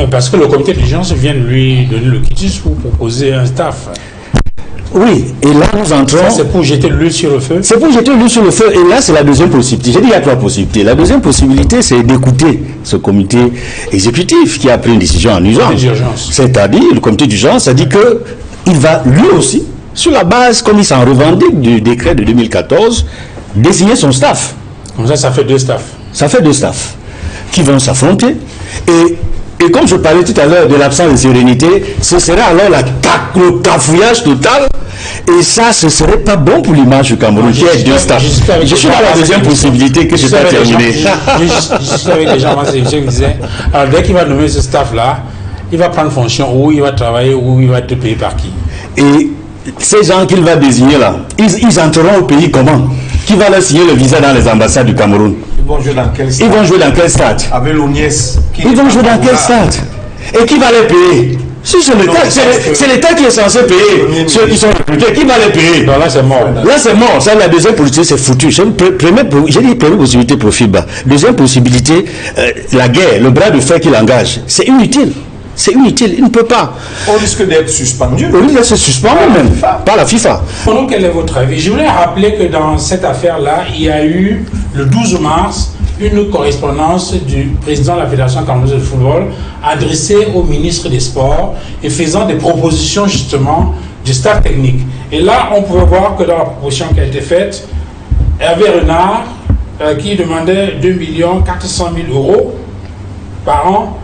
Parce que le comité d'urgence vient de lui donner le quitus pour proposer un staff. Oui, et là nous entrons... Ça, c'est pour jeter l'huile sur le feu? C'est pour jeter l'huile sur le feu, et là c'est la deuxième possibilité. J'ai dit il y a trois possibilités. La deuxième possibilité, c'est d'écouter ce comité exécutif qui a pris une décision en urgence. C'est-à-dire, le comité d'urgence a dit qu'il va lui aussi, sur la base, comme il s'en revendique du décret de 2014, désigner son staff. Comme ça fait deux staffs. Ça fait deux staffs qui vont s'affronter. Et comme je parlais tout à l'heure de l'absence de sérénité, ce serait alors le cafouillage total. Et ça, ce ne serait pas bon pour l'image du Cameroun, qui est deux staffs. Je suis dans la deuxième possibilité que je vais terminer. Je suis avec des gens qui me disaient, alors dès qu'il va nommer ce staff-là, il va prendre fonction où il va travailler, où il va être payé par qui. Et ces gens qu'il va désigner là, ils entreront au pays comment? Qui va leur signer le visa dans les ambassades du Cameroun? Ils vont jouer dans quel stade? Ils vont jouer dans quel stade? Avec l'ONIES. Ils vont jouer dans quel stade? Et qui va les payer? Si c'est l'État, c'est l'État qui est censé payer ceux qui sont recrutés. Qui va les payer? Non, là c'est mort. Là c'est mort. Ça, la deuxième possibilité, c'est foutu. J'ai dit première possibilité pour FIBA. Deuxième possibilité, la guerre, le bras de fer qu'il engage, c'est inutile. C'est inutile, il ne peut pas. On risque d'être suspendu. On risque d'être suspendu même, par la FIFA. Pour nous, quel est votre avis? Je voulais rappeler que dans cette affaire-là, il y a eu, le 12 mars, une correspondance du président de la Fédération camerounaise de football adressée au ministre des Sports et faisant des propositions justement du staff technique. Et là, on pouvait voir que dans la proposition qui a été faite, Hervé Renard, qui demandait 2 400 000 € par an,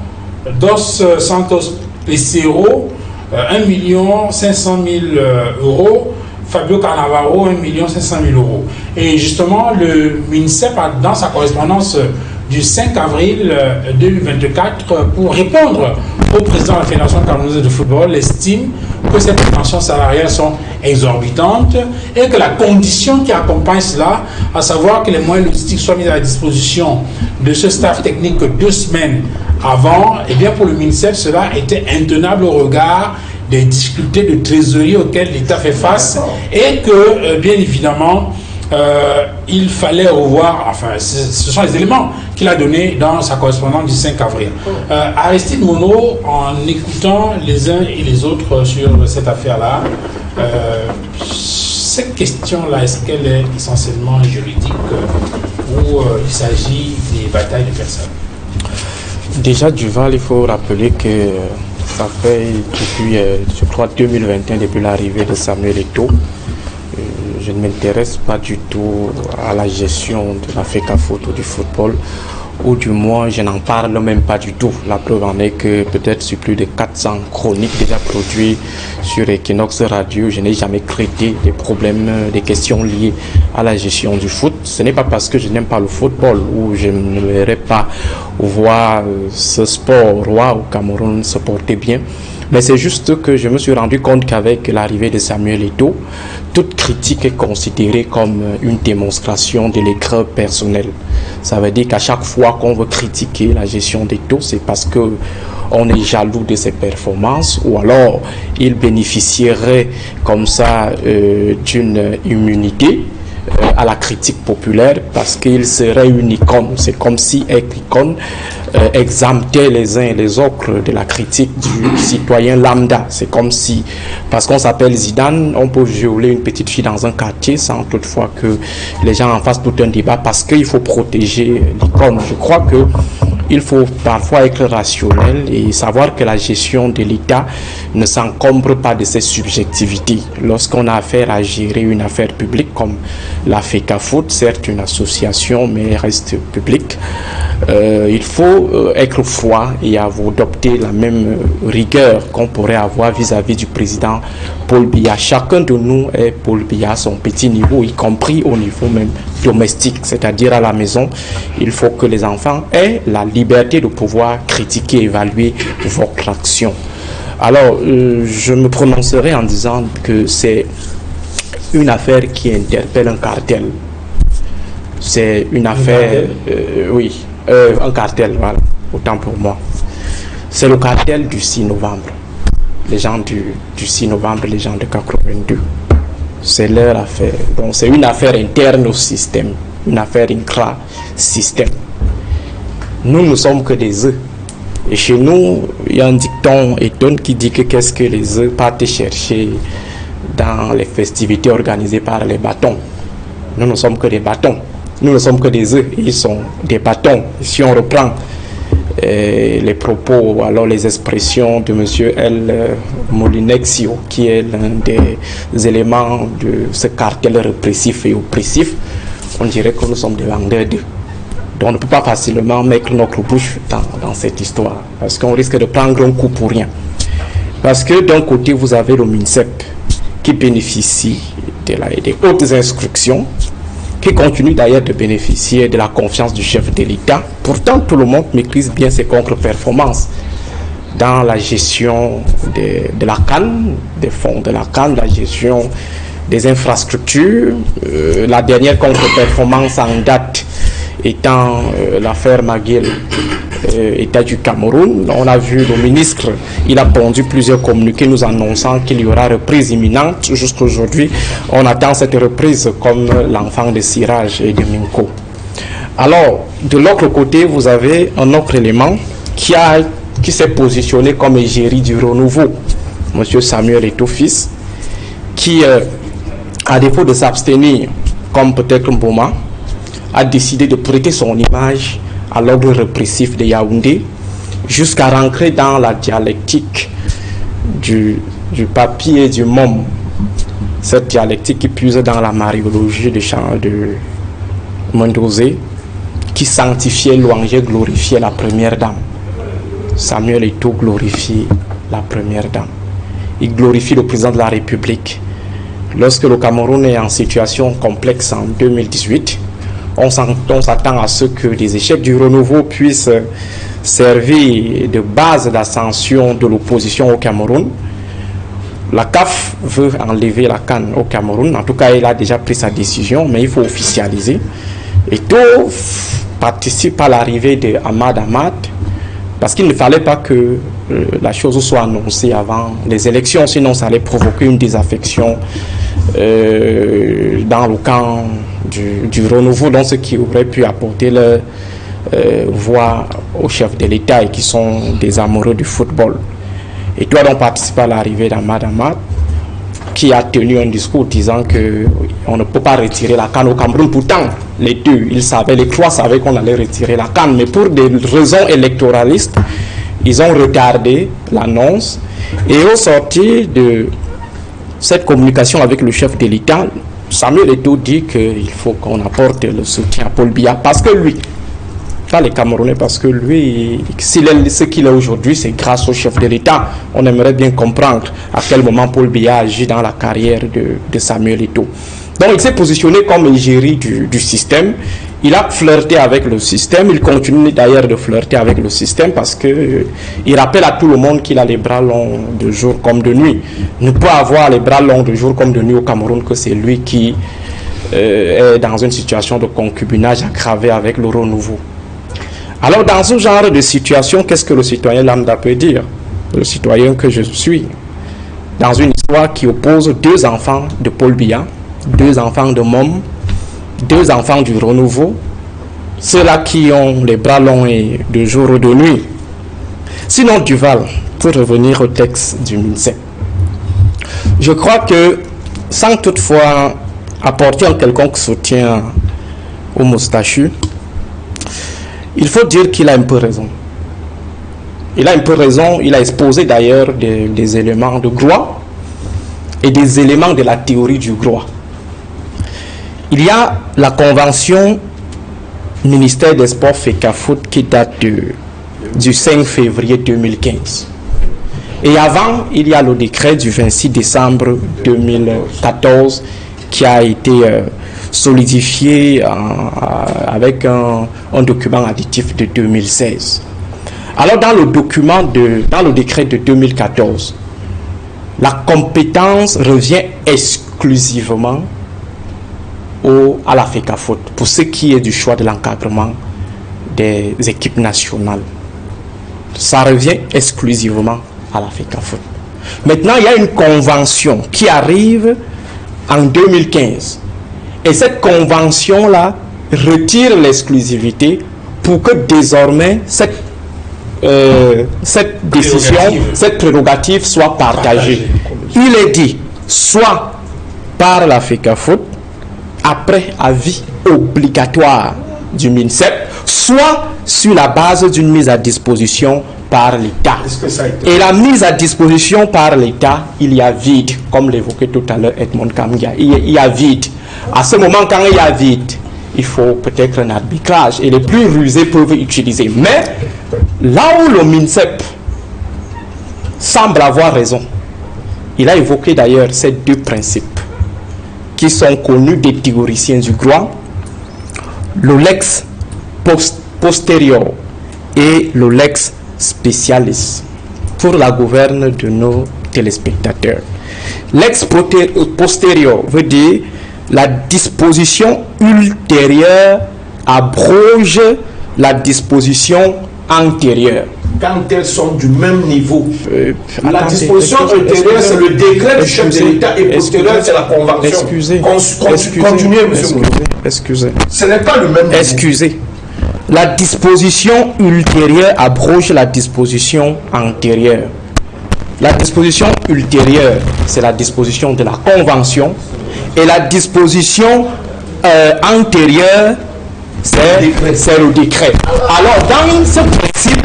Dos Santos Pesero, 1 500 000 €, Fabio Cannavaro, 1 500 000 €. Et justement, le MINSEP, dans sa correspondance du 5 avril 2024, pour répondre au président de la Fédération camerounaise de football, estime que ces prétentions salariales sont exorbitantes et que la condition qui accompagne cela, à savoir que les moyens logistiques soient mis à la disposition de ce staff technique 2 semaines avant, et bien pour le MINSEP, cela était intenable au regard des difficultés de trésorerie auxquelles l'État fait face et que, bien évidemment, il fallait revoir, enfin, ce sont les éléments qu'il a donnés dans sa correspondance du 5 avril. Aristide Monod, en écoutant les uns et les autres sur cette affaire-là, cette question-là, est-ce qu'elle est essentiellement juridique ou il s'agit des batailles de personnes? Déjà, Duval, il faut rappeler que ça fait depuis, je crois, 2021, depuis l'arrivée de Samuel Eto'o, je ne m'intéresse pas du tout à la gestion de la FECAFOOT ou du football, ou du moins je n'en parle même pas du tout. La preuve en est que peut-être sur plus de 400 chroniques déjà produites sur Equinox Radio, je n'ai jamais traité des problèmes, des questions liées à la gestion du foot. Ce n'est pas parce que je n'aime pas le football ou je n'aimerais pas voir ce sport roi au Cameroun se porter bien. Mais c'est juste que je me suis rendu compte qu'avec l'arrivée de Samuel Eto'o, toute critique est considérée comme une démonstration de l'aigreur personnelle. Ça veut dire qu'à chaque fois qu'on veut critiquer la gestion d'Eto'o, c'est parce que on est jaloux de ses performances ou alors il bénéficierait comme ça d'une immunité à la critique populaire parce qu'il serait une icône. C'est comme si être icône exemptait les uns et les autres de la critique du citoyen lambda. C'est comme si, parce qu'on s'appelle Zidane, on peut violer une petite fille dans un quartier sans toutefois que les gens en fassent tout un débat parce qu'il faut protéger l'icône. Je crois que il faut parfois être rationnel et savoir que la gestion de l'État ne s'encombre pas de ses subjectivités. Lorsqu'on a affaire à gérer une affaire publique comme la FECAFOOT, certes une association mais reste publique, il faut être froid et adopter la même rigueur qu'on pourrait avoir vis-à-vis du président Paul Biya. Chacun de nous est Paul Biya à son petit niveau, y compris au niveau même domestique, c'est-à-dire à la maison. Il faut que les enfants aient la liberté de pouvoir critiquer, évaluer votre action. Alors, je me prononcerai en disant que c'est une affaire qui interpelle un cartel. C'est une affaire, oui, un cartel, voilà, autant pour moi. C'est le cartel du 6 novembre. Les gens du 6 novembre, les gens de 82. C'est leur affaire. Donc c'est une affaire interne au système, une affaire intra-système. Nous ne sommes que des œufs Et chez nous, il y a un dicton étonne qui dit que qu'est-ce que les œufs partent chercher dans les festivités organisées par les bâtons. Nous ne sommes que des bâtons. Nous ne sommes que des œufs. Ils sont des bâtons. Si on reprend les propos, alors les expressions de M. L. Molinexio, qui est l'un des éléments de ce cartel répressif et oppressif, on dirait que nous sommes des vendeurs d'œufs. Donc on ne peut pas facilement mettre notre bouche dans cette histoire, parce qu'on risque de prendre un coup pour rien. Parce que d'un côté, vous avez le MINSEP, qui bénéficie des hautes instructions, qui continue d'ailleurs de bénéficier de la confiance du chef de l'État. Pourtant, tout le monde maîtrise bien ses contre-performances dans la gestion de la CAN, des fonds de la CAN, la gestion des infrastructures. La dernière contre-performance en date étant l'affaire McGill, État du Cameroun. On a vu le ministre, il a pondu plusieurs communiqués nous annonçant qu'il y aura reprise imminente. Jusqu'aujourd'hui, on attend cette reprise comme l'enfant de Siraj et de Minko. Alors, de l'autre côté, vous avez un autre élément qui s'est positionné comme égérie du renouveau, M. Samuel Eto'o-Fils, qui, à défaut de s'abstenir, comme peut-être Mboma, a décidé de prêter son image à l'ordre répressif de Yaoundé jusqu'à rentrer dans la dialectique du papier et du môme. Cette dialectique qui puise dans la mariologie de Mondosé, qui sanctifiait, louangeait, glorifiait la première dame. Samuel Eto'o glorifie la première dame. Il glorifie le président de la République. Lorsque le Cameroun est en situation complexe en 2018, on s'attend à ce que les échecs du renouveau puissent servir de base d'ascension de l'opposition au Cameroun. La CAF veut enlever la CAN au Cameroun. En tout cas, il a déjà pris sa décision, mais il faut officialiser. Eto'o participe à l'arrivée de Ahmad Ahmad parce qu'il ne fallait pas que la chose soit annoncée avant les élections, sinon ça allait provoquer une désaffection dans le camp du renouveau, dans ce qui aurait pu apporter leur voix au chef de l'État et qui sont des amoureux du football. Et doit donc participer à l'arrivée d'Ahmad Ahmad, qui a tenu un discours disant qu'on ne peut pas retirer la CAN au Cameroun. Pourtant, les trois savaient qu'on allait retirer la CAN, mais pour des raisons électoralistes, ils ont retardé l'annonce. Et au sortir de cette communication avec le chef de l'État, Samuel Eto'o dit qu'il faut qu'on apporte le soutien à Paul Biya, parce que lui, pas les Camerounais, parce que lui, s'il est ce qu'il est aujourd'hui, c'est grâce au chef de l'État. On aimerait bien comprendre à quel moment Paul Biya agit dans la carrière de Samuel Eto'o. Donc il s'est positionné comme égérie du système. Il a flirté avec le système. Il continue d'ailleurs de flirter avec le système parce que il rappelle à tout le monde qu'il a les bras longs de jour comme de nuit. Ne peut avoir les bras longs de jour comme de nuit au Cameroun que c'est lui qui est dans une situation de concubinage aggravée avec le renouveau. Alors dans ce genre de situation, qu'est-ce que le citoyen lambda peut dire? Le citoyen que je suis, dans une histoire qui oppose deux enfants de Paul Biya, deux enfants de Mom, deux enfants du renouveau, ceux-là qui ont les bras longs et de jour ou de nuit. Sinon, Duval, pour revenir au texte du MINSEP, je crois que sans toutefois apporter un quelconque soutien au moustachu, il faut dire qu'il a un peu raison. Il a un peu raison, il a exposé d'ailleurs des éléments de Groix et des éléments de la théorie du Groix. Il y a la convention ministère des Sports FECAFOOT qui date du 5 février 2015. Et avant, il y a le décret du 26 décembre 2014 qui a été solidifié avec un document additif de 2016. Alors dans le décret de 2014, la compétence revient exclusivement à la FECAFOOT pour ce qui est du choix de l'encadrement des équipes nationales. Ça revient exclusivement à la FECAFOOT. Maintenant, il y a une convention qui arrive en 2015. Et cette convention-là retire l'exclusivité pour que désormais cette cette décision, cette prérogative soit partagée. Il est dit, soit par la FECAFOOT, après avis obligatoire du MINSEP, soit sur la base d'une mise à disposition par l'État. Et la mise à disposition par l'État, il y a vide, comme l'évoquait tout à l'heure Edmond Kamgia, il y a vide. À ce moment, quand il y a vide, il faut peut-être un arbitrage et les plus rusés peuvent utiliser. Mais là où le MINSEP semble avoir raison, il a évoqué d'ailleurs ces deux principes qui sont connus des théoriciens du droit, le lex posterior et le lex specialis, pour la gouverne de nos téléspectateurs. Lex posterior veut dire la disposition ultérieure abroge la disposition antérieure. Quand elles sont du même niveau, la disposition ultérieure, c'est le décret du chef de l'État et postérieure, c'est la convention. Continuez, monsieur. Excusez. Ce n'est pas le même niveau. Excusez. La disposition ultérieure abroge la disposition antérieure. La disposition ultérieure, c'est la disposition de la convention. Et la disposition antérieure, c'est le décret. Alors, dans ce principe,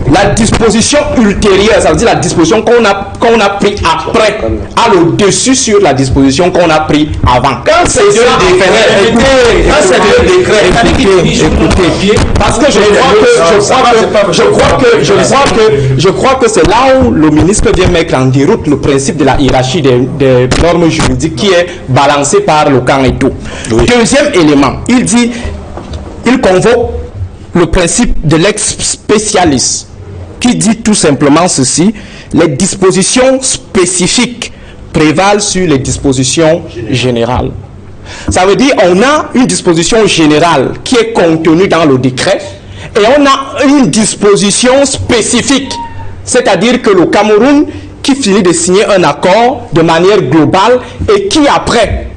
la disposition ultérieure, ça veut dire la disposition qu'on a pris après, à au-dessus sur la disposition qu'on a pris avant. Quand c'est deux décrets, écoutez, parce que je crois que c'est là où le ministre vient mettre en déroute le principe de la hiérarchie des normes juridiques qui est balancé par le camp et tout. Oui. Deuxième élément, il convoque le principe de l'ex spécialiste qui dit tout simplement ceci: les dispositions spécifiques prévalent sur les dispositions générales. Ça veut dire on a une disposition générale qui est contenue dans le décret et on a une disposition spécifique, c'est-à-dire que le Cameroun qui finit de signer un accord de manière globale et qui après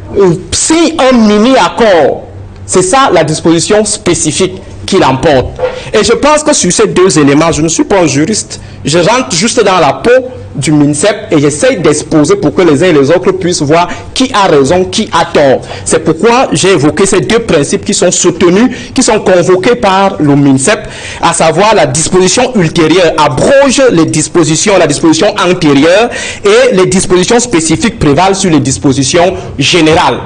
signe un mini-accord. C'est ça la disposition spécifique qui l'emporte. Et je pense que sur ces deux éléments, je ne suis pas un juriste, je rentre juste dans la peau du MINSEP et j'essaie d'exposer pour que les uns et les autres puissent voir qui a raison, qui a tort. C'est pourquoi j'ai évoqué ces deux principes qui sont soutenus, qui sont convoqués par le MINSEP, à savoir la disposition ultérieure abroge les dispositions, la disposition antérieure, et les dispositions spécifiques prévalent sur les dispositions générales.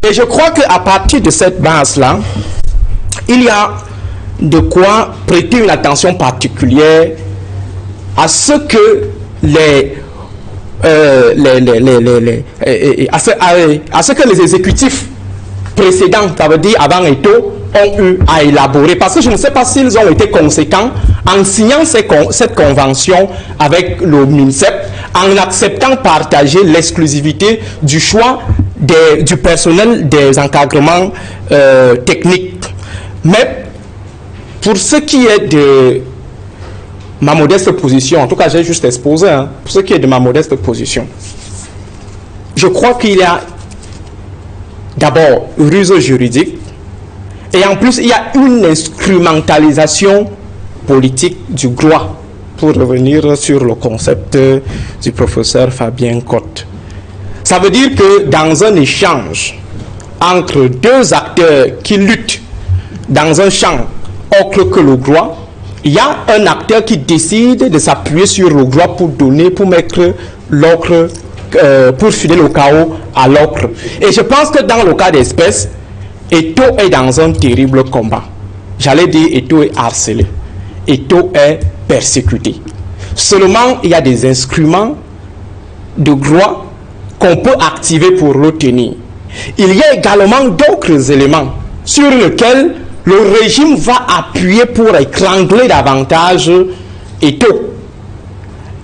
Et je crois qu'à partir de cette base-là, il y a de quoi prêter une attention particulière à ce que à ce que les exécutifs précédents, ça veut dire avant Eto'o, ont eu à élaborer. Parce que je ne sais pas s'ils ont été conséquents en signant cette convention avec le MINSEP, en acceptant partager l'exclusivité du choix du personnel des encadrements techniques. Mais pour ce qui est de ma modeste position, en tout cas j'ai juste exposé, pour ce qui est de ma modeste position, je crois qu'il y a d'abord ruse juridique et en plus il y a une instrumentalisation politique du droit, pour revenir sur le concept du professeur Fabien Cotte. Ça veut dire que dans un échange entre deux acteurs qui luttent dans un champ autre que le droit, il y a un acteur qui décide de s'appuyer sur le droit pour mettre l'autre, pour filer le chaos à l'autre. Et je pense que dans le cas d'espèce, Eto'o est dans un terrible combat. J'allais dire Eto'o est harcelé. Eto'o est persécuté. Seulement, il y a des instruments de droit qu'on peut activer pour le tenir. Il y a également d'autres éléments sur lesquels le régime va appuyer pour étrangler davantage Eto'o.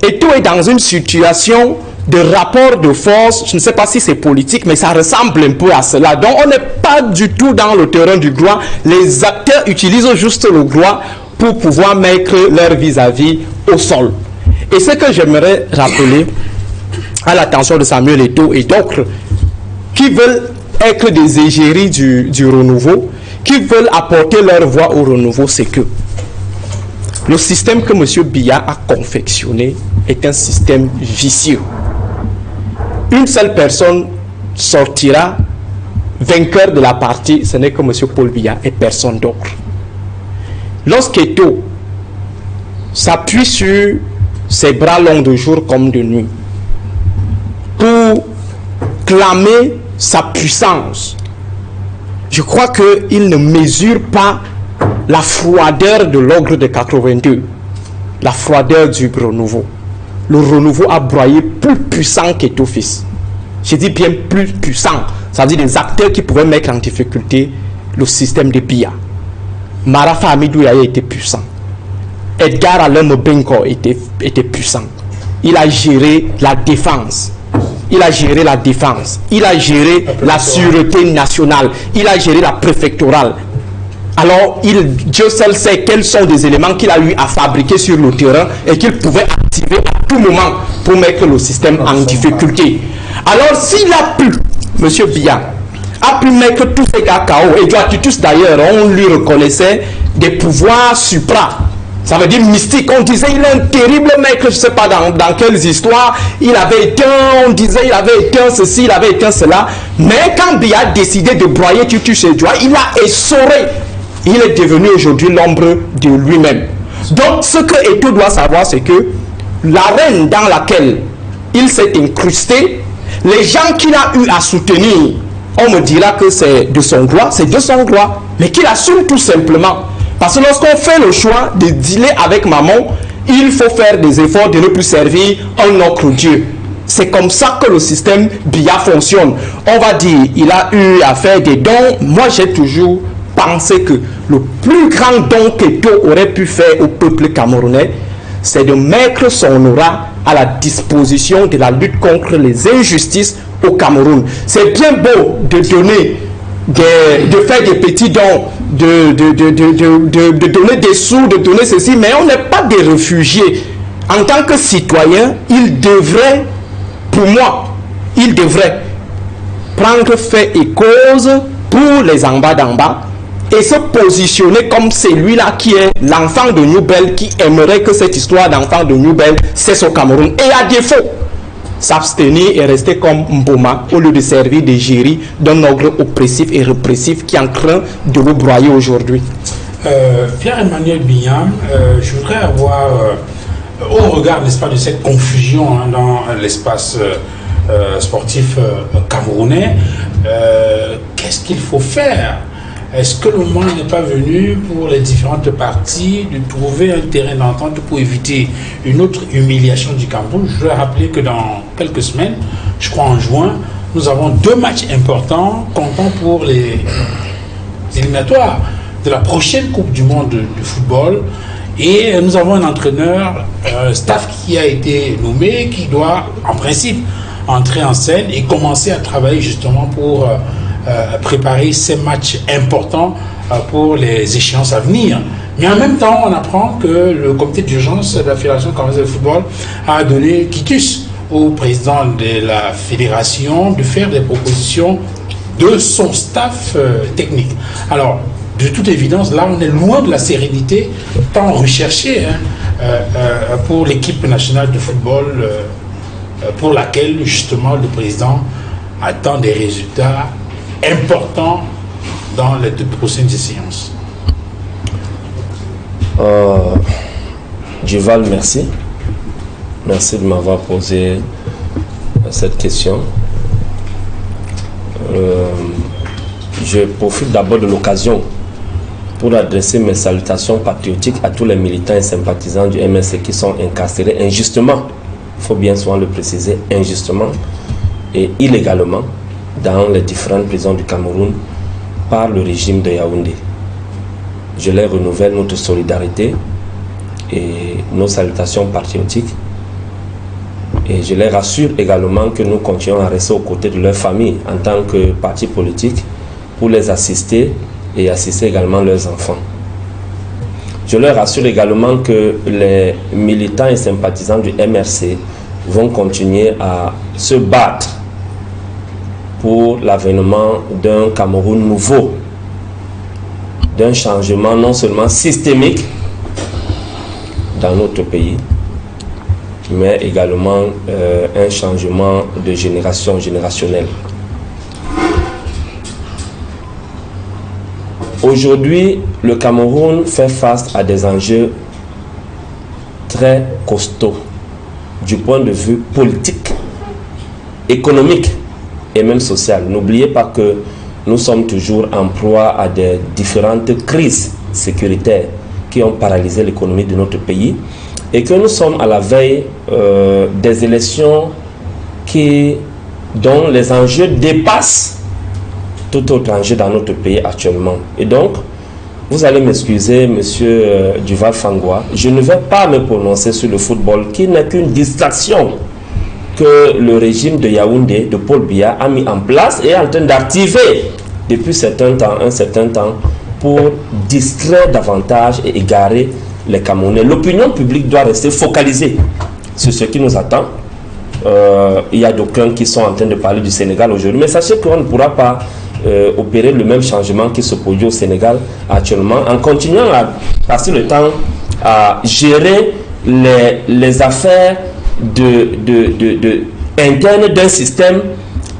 Eto'o est dans une situation de rapport de force, je ne sais pas si c'est politique, mais ça ressemble un peu à cela. Donc on n'est pas du tout dans le terrain du droit. Les acteurs utilisent juste le droit pour pouvoir mettre leur vis-à-vis au sol. Et ce que j'aimerais rappeler à l'attention de Samuel Eto'o et d'autres qui veulent être des égéries du renouveau, qui veulent apporter leur voix au renouveau, c'est que Le système que M. Biya a confectionné est un système vicieux. Une seule personne sortira vainqueur de la partie, ce n'est que M. Paul Biya et personne d'autre. Lorsqu'Eto s'appuie sur ses bras longs de jour comme de nuit pour clamer sa puissance, je crois qu'il ne mesure pas la froideur de l'ogre de 82, la froideur du renouveau. Le renouveau a broyé plus puissant qu'Eto fils. Je dis bien plus puissant. Ça veut dire des acteurs qui pouvaient mettre en difficulté le système de Biya. Marafa Hamidou a été puissant. Edgar Alain Benko était puissant. Il a géré la défense. Il a géré la défense. Il a géré la sûreté nationale. Il a géré la préfectorale. Alors, Dieu seul sait quels sont des éléments qu'il a eu à fabriquer sur le terrain et qu'il pouvait activer à tout moment pour mettre le système en difficulté. Alors, s'il a pu, M. Biya, a pu mettre tous ces gars KO, et Joatitus d'ailleurs, on lui reconnaissait des pouvoirs supra. Ça veut dire mystique. On disait il est un terrible mec, je ne sais pas dans quelles histoires. Il avait été on disait il avait été ceci, il avait été cela. Mais quand Biya a décidé de broyer Titus et Joa, il a essoré. Il est devenu aujourd'hui l'ombre de lui-même. Donc ce que Eto doit savoir, c'est que l'arène dans laquelle il s'est incrusté, les gens qu'il a eu à soutenir, on me dira que c'est de son droit, mais qu'il assume tout simplement. Parce que lorsqu'on fait le choix de dealer avec maman, il faut faire des efforts de ne plus servir un autre Dieu. C'est comme ça que le système Biya fonctionne. On va dire, il a eu à faire des dons. Moi, j'ai toujours pensé que le plus grand don qu'Eto aurait pu faire au peuple camerounais, c'est de mettre son aura à la disposition de la lutte contre les injustices au Cameroun. C'est bien beau de donner, de faire des petits dons, de donner des sous, de donner ceci, mais on n'est pas des réfugiés. En tant que citoyen, il devrait, pour moi, il devrait prendre fait et cause pour les en bas d'en bas et se positionner comme celui-là qui est l'enfant de Newbel, qui aimerait que cette histoire d'enfant de Newbel cesse au Cameroun. Et à défaut, s'abstenir et rester comme Mboma au lieu de servir de géri d'un ogre oppressif et répressif qui est en train de le broyer aujourd'hui. Pierre-Emmanuel Biya, je voudrais avoir, au regard, n'est-ce pas, de cette confusion dans l'espace sportif camerounais, qu'est-ce qu'il faut faire? Est-ce que le moment n'est pas venu pour les différentes parties de trouver un terrain d'entente pour éviter une autre humiliation du Cameroun? Je dois rappeler que dans quelques semaines, je crois en juin, nous avons 2 matchs importants comptant pour les éliminatoires de la prochaine Coupe du Monde de football. Et nous avons un entraîneur, staff qui a été nommé, qui doit en principe entrer en scène et commencer à travailler justement pour préparer ces matchs importants pour les échéances à venir. Mais en même temps, on apprend que le comité d'urgence de la Fédération camerounaise de football a donné quitus au président de la fédération de faire des propositions de son staff technique. Alors, de toute évidence, là, on est loin de la sérénité tant recherchée pour l'équipe nationale de football pour laquelle, justement, le président attend des résultats importants dans les 2 prochaines séances. Duval, merci. Merci de m'avoir posé cette question. Je profite d'abord de l'occasion pour adresser mes salutations patriotiques à tous les militants et sympathisants du MSC qui sont incarcérés injustement, il faut bien souvent le préciser, injustement et illégalement dans les différentes prisons du Cameroun par le régime de Yaoundé. Je leur renouvelle notre solidarité et nos salutations patriotiques et je les rassure également que nous continuons à rester aux côtés de leurs familles en tant que parti politique pour les assister et assister également leurs enfants. Je leur rassure également que les militants et sympathisants du MRC vont continuer à se battre pour l'avènement d'un Cameroun nouveau, d'un changement non seulement systémique, dans notre pays, mais également un changement de générationnel. Aujourd'hui, le Cameroun fait face à des enjeux très costauds du point de vue politique, économique et même social. N'oubliez pas que nous sommes toujours en proie à des différentes crises sécuritaires qui ont paralysé l'économie de notre pays et que nous sommes à la veille des élections dont les enjeux dépassent tout autre enjeu dans notre pays actuellement. Et donc, vous allez m'excuser, monsieur Duval Fangwa, je ne vais pas me prononcer sur le football qui n'est qu'une distraction que le régime de Yaoundé, de Paul Biya, a mis en place et est en train d'activer depuis un certain temps pour distraire davantage et égarer les Camerounais. L'opinion publique doit rester focalisée sur ce qui nous attend. Il y a d'aucuns qui sont en train de parler du Sénégal aujourd'hui, mais sachez qu'on ne pourra pas opérer le même changement qui se produit au Sénégal actuellement en continuant à passer le temps à gérer les affaires internes d'un système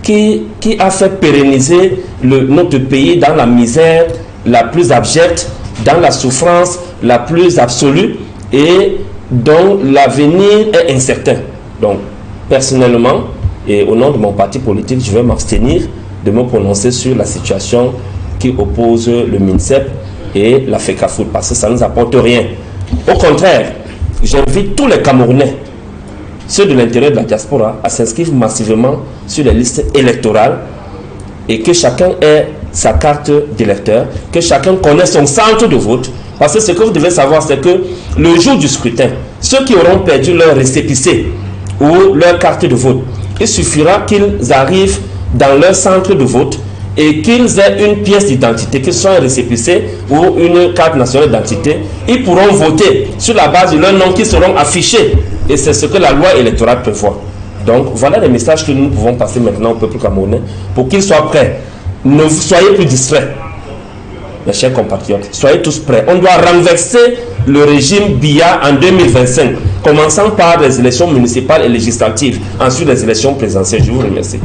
qui a fait pérenniser notre pays dans la misère la plus abjecte, dans la souffrance la plus absolue et dont l'avenir est incertain. Donc, personnellement, et au nom de mon parti politique, je vais m'abstenir de me prononcer sur la situation qui oppose le MINSEP et la FECAFOOT, parce que ça ne nous apporte rien. Au contraire, j'invite tous les Camerounais, ceux de l'intérieur de la diaspora, à s'inscrire massivement sur les listes électorales et que chacun ait sa carte d'électeur, que chacun connaisse son centre de vote, parce que ce que vous devez savoir, c'est que le jour du scrutin, ceux qui auront perdu leur récépissé ou leur carte de vote, il suffira qu'ils arrivent dans leur centre de vote et qu'ils aient une pièce d'identité, que ce soit un récépissé ou une carte nationale d'identité, ils pourront voter sur la base de leurs noms qui seront affichés. Et c'est ce que la loi électorale prévoit. Donc voilà les messages que nous pouvons passer maintenant au peuple camerounais pour qu'ils soient prêts. Ne soyez plus distraits, mes chers compatriotes. Soyez tous prêts. On doit renverser le régime Biya en 2025, commençant par les élections municipales et législatives, ensuite les élections présidentielles. Je vous remercie.